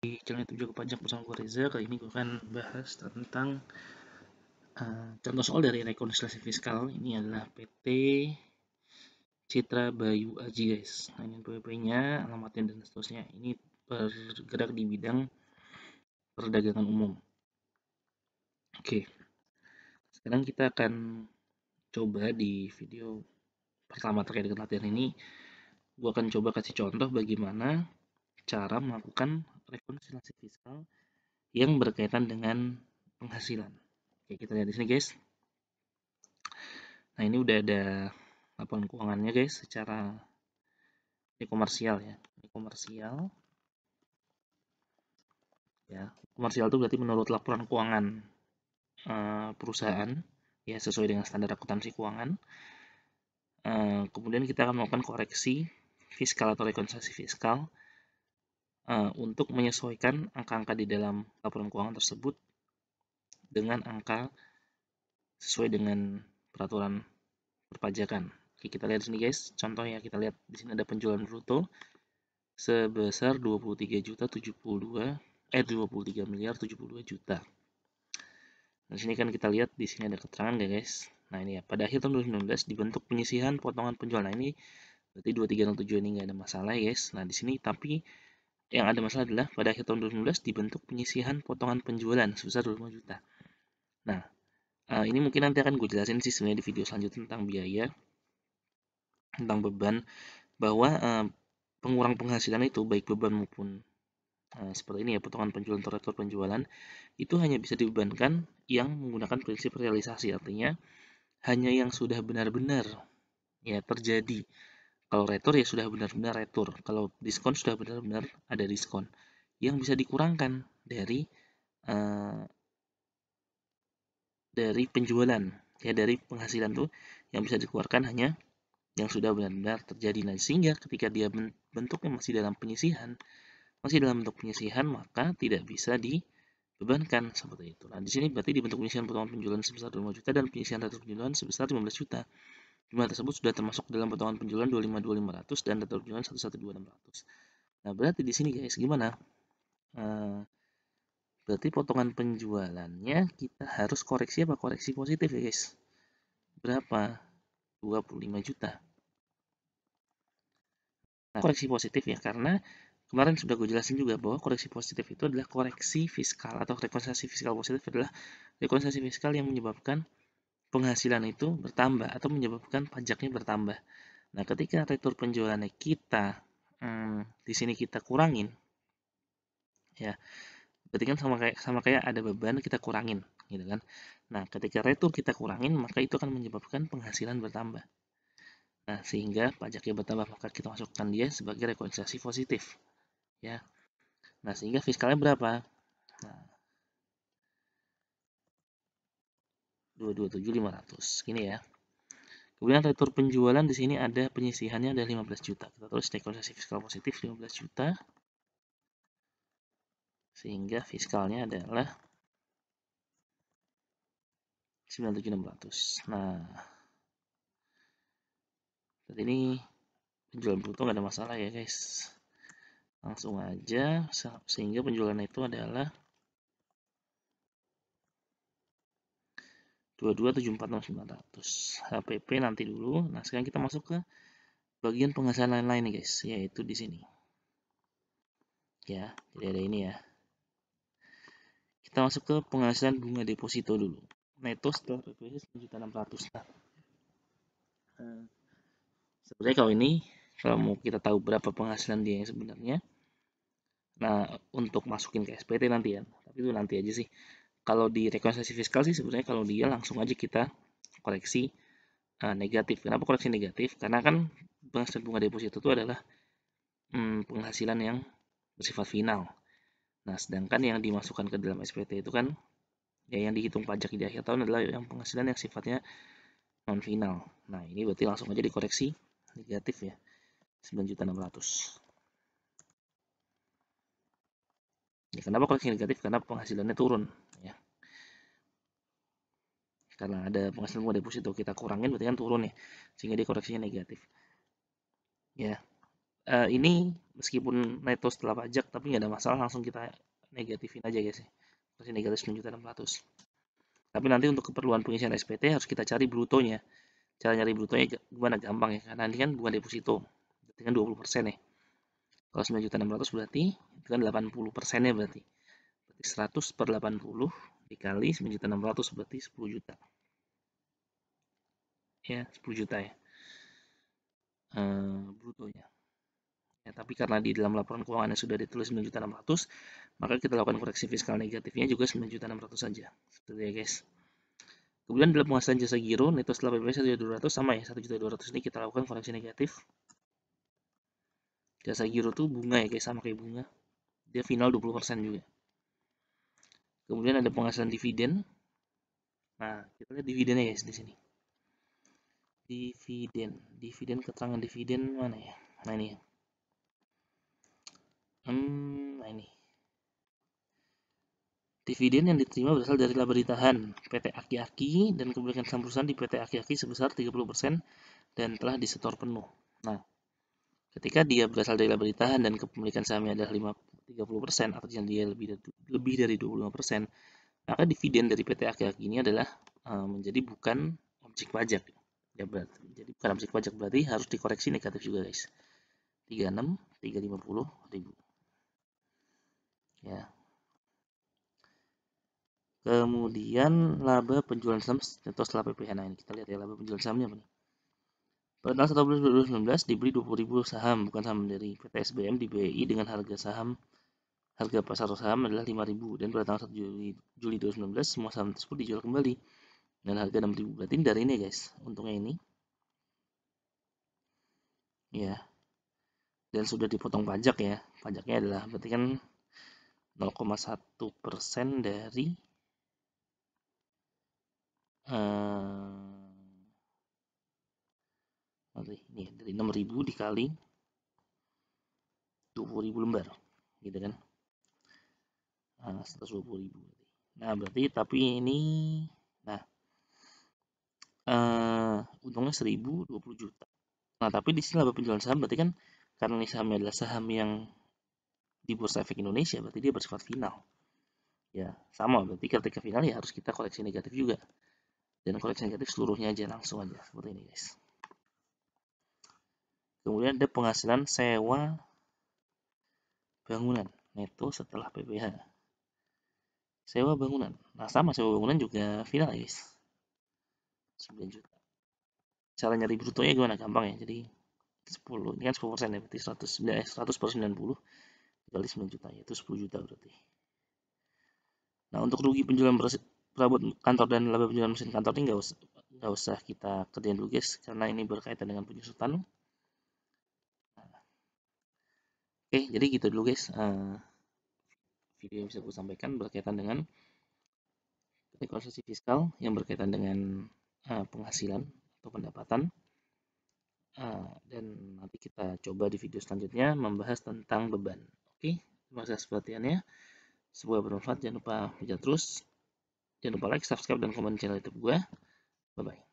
Di channel YouTube Jago Pajak bersama gue Reza. Kali ini gue akan bahas tentang contoh soal dari rekonsiliasi fiskal. Ini adalah PT Citra Bayu Aji, guys. Nah, ini PWP-nya, alamatnya dan seterusnya. Ini bergerak di bidang perdagangan umum. Oke, sekarang kita akan coba di video pertama terkait dengan latihan ini. Gue akan coba kasih contoh bagaimana cara melakukan rekonsiliasi fiskal yang berkaitan dengan penghasilan. Oke, kita lihat di sini, guys. Nah, ini udah ada laporan keuangannya, guys, secara ini komersial ya. Ini komersial. Ya, komersial itu berarti menurut laporan keuangan perusahaan ya, sesuai dengan standar akuntansi keuangan. Kemudian kita akan melakukan koreksi fiskal atau rekonsiliasi fiskal untuk menyesuaikan angka-angka di dalam laporan keuangan tersebut dengan angka sesuai dengan peraturan perpajakan. Oke, kita lihat di sini, guys. Contoh ya, kita lihat di sini ada penjualan bruto sebesar 23 miliar 72 juta. Nah, sini kan kita lihat di sini ada keterangan ya, guys. Nah, ini ya, pada akhir tahun 2019 dibentuk penyisihan potongan penjualan. Nah, ini berarti 2307 ini nggak ada masalah ya, guys. Nah, di sini tapi yang ada masalah adalah pada akhir tahun 2019 dibentuk penyisihan potongan penjualan sebesar 25 juta. Nah, ini mungkin nanti akan gue jelasin sih sebenarnya di video selanjutnya tentang biaya, tentang beban, bahwa pengurang penghasilan itu baik beban maupun seperti ini ya, potongan penjualan atau retur penjualan itu hanya bisa dibebankan yang menggunakan prinsip realisasi, artinya hanya yang sudah benar-benar ya terjadi. Kalau retur ya sudah benar-benar retur, kalau diskon sudah benar-benar ada diskon yang bisa dikurangkan dari penjualan ya, dari penghasilan tuh yang bisa dikeluarkan hanya yang sudah benar-benar terjadi. Nah, sehingga ketika dia bentuknya masih dalam bentuk penyisihan, maka tidak bisa dibebankan seperti itu. Nah, di sini berarti dibentuk penyisihan potongan penjualan sebesar 25 juta dan penyisihan retur penjualan sebesar 15 juta. Jumlah tersebut sudah termasuk dalam potongan penjualan 252.500 dan retur penjualan 112.600. Nah, berarti di sini, guys, gimana? Berarti potongan penjualannya kita harus koreksi apa? Koreksi positif ya, guys. Berapa? 25 juta. Nah, koreksi positif ya, karena kemarin sudah gue jelasin juga bahwa koreksi positif itu adalah koreksi fiskal atau rekonsiliasi fiskal positif adalah rekonsiliasi fiskal yang menyebabkan penghasilan itu bertambah atau menyebabkan pajaknya bertambah. Nah, ketika retur penjualannya kita di sini kita kurangin, ya, berarti kan sama kayak ada beban kita kurangin, gitu kan? Nah, ketika retur kita kurangin, maka itu akan menyebabkan penghasilan bertambah. Nah, sehingga pajaknya bertambah, maka kita masukkan dia sebagai rekonsiliasi positif, ya. Nah, sehingga fiskalnya berapa? Nah, 227.500. Gini ya. Kemudian retur penjualan di sini ada penyisihannya ada 15 juta. Kita tulis rekonsiliasi fiskal positif 15 juta. Sehingga fiskalnya adalah 97.600. Nah, saat ini penjualan bruto nggak ada masalah ya, guys. Langsung aja, sehingga penjualan itu adalah 22.746.900. HPP nanti dulu. Nah, sekarang kita masuk ke bagian penghasilan lain-lain nih, guys, yaitu di sini. Ya, jadi ada ini ya. Kita masuk ke penghasilan bunga deposito dulu. Neto setelah PPh 1.600. Nah, sebenarnya kalau mau kita tahu berapa penghasilan dia yang sebenarnya, nah untuk masukin ke SPT nanti ya, tapi itu nanti aja sih. Kalau di rekonsiliasi fiskal sih sebenarnya kalau dia langsung aja kita koreksi negatif. Kenapa koreksi negatif? Karena kan penghasilan bunga deposito itu adalah penghasilan yang bersifat final. Nah, sedangkan yang dimasukkan ke dalam SPT itu kan ya yang dihitung pajak di akhir tahun adalah yang penghasilan yang sifatnya non final. Nah, ini berarti langsung aja dikoreksi negatif ya. 9.600. Ya, kenapa koreksi negatif? Karena penghasilannya turun ya. Karena ada penghasilan bunga deposito kita kurangin berarti kan turun ya. Sehingga dikoreksinya negatif. Ya. Ini meskipun neto setelah pajak tapi nggak ada masalah, langsung kita negatifin aja guys ya. Masih negatif 9.600.000. Tapi nanti untuk keperluan pengisian SPT harus kita cari brutonya. Cara nyari brutonya gimana? Gampang ya, karena ini kan bunga deposito. Berarti kan 20% ya. Kalau 9.600.000 berarti itu kan 80%-nya berarti. Berarti 100 per 80 dikali 9.600.000 berarti 10 juta. Ya, 10 juta ya. Brutonya. Ya, tapi karena di dalam laporan keuangannya sudah ditulis 9.600.000, maka kita lakukan koreksi fiskal negatifnya juga 9.600.000 saja. Seperti ya guys. Kemudian dalam penghasilan jasa giro, neto setelah PPh 1.200.000 sama ya, 1.200.000 ini kita lakukan koreksi negatif. Jasa giro tuh bunga ya guys, sama kayak bunga. Dia final 20% juga. Kemudian ada penghasilan dividen. Nah, kita lihat dividennya guys di sini. Dividen, keterangan dividen mana ya? Nah ini ya. Nah ini. Dividen yang diterima berasal dari laba ditahan PT Aki-Aki dan kepemilikan saham perusahaan di PT Aki-Aki sebesar 30% dan telah disetor penuh. Nah, ketika dia berasal dari laba ditahan dan kepemilikan sahamnya adalah 30%, artinya dia lebih dari 25%, maka dividen dari PT Aki-Aki ini adalah menjadi bukan objek pajak. Ya berarti, jadi bukan objek pajak, berarti harus dikoreksi negatif juga guys. 36, 350 ribu. Ya. Kemudian laba penjualan saham neto setelah PPh. Nah, ini kita lihat ya laba penjualan sahamnya apa nih. Pada tanggal 1 April 2019 dibeli 20.000 saham, bukan saham dari PT SBM di BI dengan harga pasar saham adalah 5.000 dan pada tanggal 1 Juli 2019 semua saham tersebut dijual kembali dengan harga 6.000. Berarti dari ini guys, untungnya ini. Ya. Dan sudah dipotong pajak ya. Pajaknya adalah berarti kan 0,1% dari ini dari 6.000 dikali 20.000 lembar gitu kan. 120.000. Nah, berarti tapi ini nah untungnya 1.020 juta. Nah, tapi di sini laba penjualan saham berarti kan karena ini sahamnya adalah saham yang di Bursa Efek Indonesia, berarti dia bersifat final. Ya, sama berarti ketika final ya harus kita koreksi negatif juga. Dan koreksi negatif seluruhnya aja langsung aja seperti ini, guys. Kemudian ada penghasilan sewa bangunan neto setelah PPh. Sewa bangunan. Nah, sama sewa bangunan juga final, guys. 9 juta. Cara nyari brutonya gimana? Gampang ya. Jadi 10, ini kan 10% ya, berarti 100 per 90 dikali 9 juta, yaitu 10 juta berarti. Nah, untuk rugi penjualan perabot kantor dan laba penjualan mesin kantor ini nggak usah kita kerjain dulu guys, karena ini berkaitan dengan penyusutan. Oke, jadi gitu dulu guys video yang bisa aku sampaikan berkaitan dengan rekonstruksi fiskal yang berkaitan dengan penghasilan atau pendapatan. Dan nanti kita coba di video selanjutnya membahas tentang beban. Oke, terima kasih atas perhatiannya. Semoga bermanfaat. Jangan lupa baca terus. Jangan lupa like, subscribe, dan komen channel YouTube gue. Bye-bye.